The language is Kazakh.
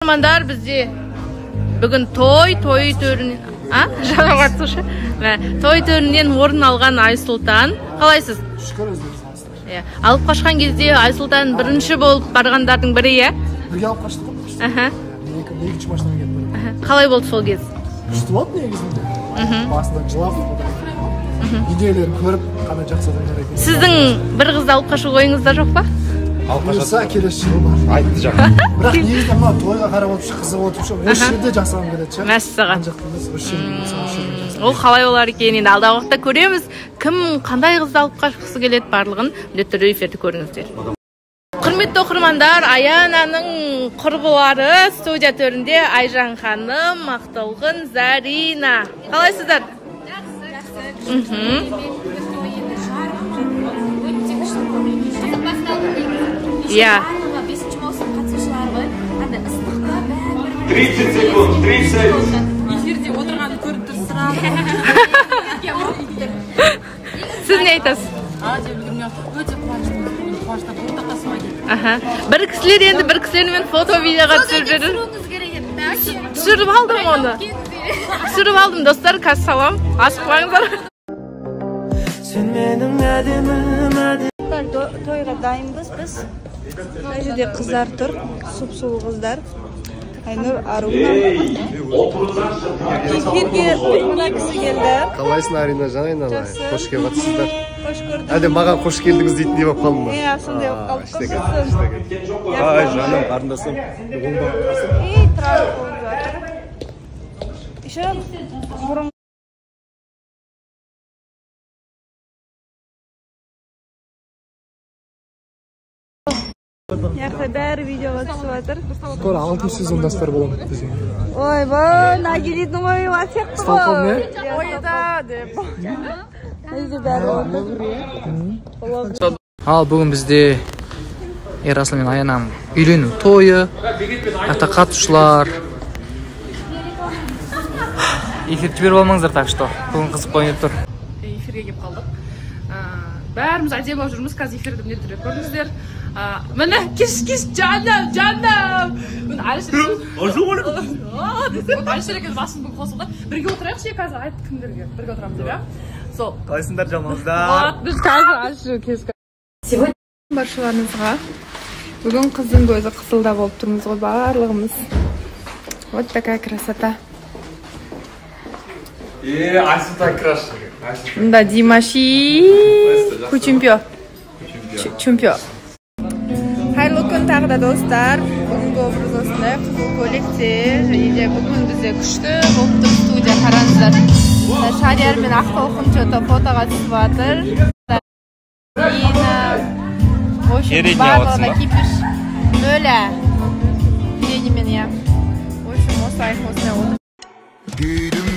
оқырмандар, бізде бүгін той төрінен, жаңа қатысушы, той төрінен орын алған Айсұлтан. Қалайсыз? Шүкір өздеріңіз. Алып қашқан кезде Айсұлтан бірінші болып барғандардың бірі, Бірге алып қаштық қой. Екінші машинаға кетті. Қалай болды сол кез? Күшті болды негізінде. Басында жылап, видеолерін көріп, қандай жақсы адамдар екен. Сіздің бір қызды алып қашу ойыңызда жоқ па? Бұйырса келесі жылы бар. Айтты жақын. Бірақ негізінде мына тойға қарап отыршы, қызық отыршы, осы жерде жасағым келеді ше. Мәссаған. Осы жерде. Ол қалай олар екен, енді алдағы уақытта көреміз. Кім қандай қызды алып қашқысы келеді барлығын міндетті түрде эфирді көріңіздер. Құрметті оқырмандар, Аянаның құрбылары студия төрінде Айжан ханым, Мақталғын, Зарина. Қалайсыздар? Я. 30 секунд, 30. Эфирде отырғаны көріп тұрсырап. Сіз не айтасыз? Деп үлгермей, өте қуанышты болды қасыма келді. Бір кісілер енді бір кісілермен фото видеоға түсіріп жүрді. Түсіріп алдым оны. Түсіріп алдым достар, қазір салам. Асықпаңыздар. Сен менің әдемім. Тойға дайынбыз біз. Мына жерде қыздар тұр, сұп-сұлу қыздар. Айнұр, Аруна. Эфирге мына кісі келді. Қалайсың Арина Жанайналай? Қош келіпсіздер. Қош көрдік. Әлде маған қош келдіңіз дейтіндей болып қалдым ба? Сондай болып қалыпсың. Ай, жаным, қарындасым. Тұрар болып жатыр. Еще бұрын Яқта бәрі видеоға түсіп жатыр. Скоро 6 сезондастар боламыз біз. Ой, ба, нагелит номай вас сияқты ғой. Сталқам не? Ойда деп. Өзі бәрі отыр. Ал бүгін бізде Ерасыл мен Аянаның үйлену тойы. Ата қатысушылар. Эфир жіберіп алмаңыздар, так что бүгін қызық ойнап тұр. Эфирге келіп қалдық. Бәріміз әдемі болып жүрміз, қазір эфирді міндетті түрде көріңіздер. Міне, кеш, жаным. Міне, Айшыр екен басын бүгін қосылды. Бірге отырайықшы, қазір айт кімдерге. Бірге отырамыз деп, я? Сол. Қалайсыңдар, жамаңыздар. Біз қазір ашу кезгі. Баршыларыңызға. Бүгін қыздың көзі қысылда болып тұрмыз ғой барлығымыз. Вот такая красота. Айсұлтан красный. Да, Димаши Кучумпио. Чумпио. Қайырлы күн тағы да достар. Бүгінгі образ осындай қызыл көйлекте. Және де бүгін бізде күшті болып тұр студия, қараңыздар. Шарияр мен Ақтолқын что-то фотоға түсіп жатыр. В общем, барлығына кипиш нөлі. Денемен, я. В общем, осылай отыр.